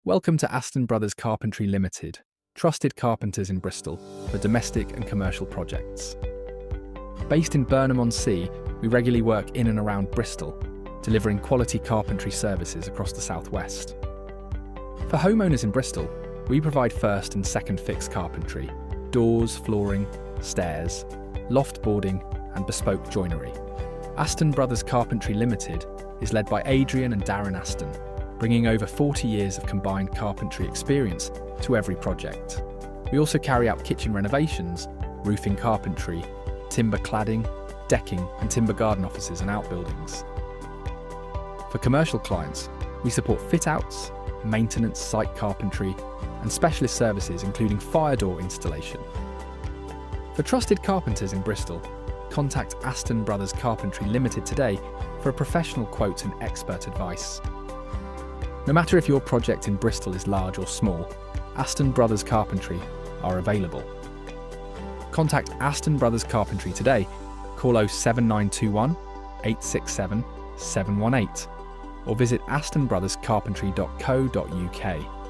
Welcome to Aston Brothers Carpentry Limited, trusted carpenters in Bristol for domestic and commercial projects. Based in Burnham-on-Sea, we regularly work in and around Bristol, delivering quality carpentry services across the southwest. For homeowners in Bristol, we provide first and second fix carpentry, doors, flooring, stairs, loft boarding and bespoke joinery. Aston Brothers Carpentry Limited is led by Adrian and Darren Aston, bringing over 40 years of combined carpentry experience to every project. We also carry out kitchen renovations, roofing carpentry, timber cladding, decking and timber garden offices and outbuildings. For commercial clients, we support fit-outs, maintenance, site carpentry and specialist services including fire door installation. For trusted carpenters in Bristol, contact Aston Brothers Carpentry Limited today for a professional quote and expert advice. No matter if your project in Bristol is large or small, Aston Brothers Carpentry are available. Contact Aston Brothers Carpentry today, call 07921 867 718 or visit astonbrotherscarpentry.co.uk.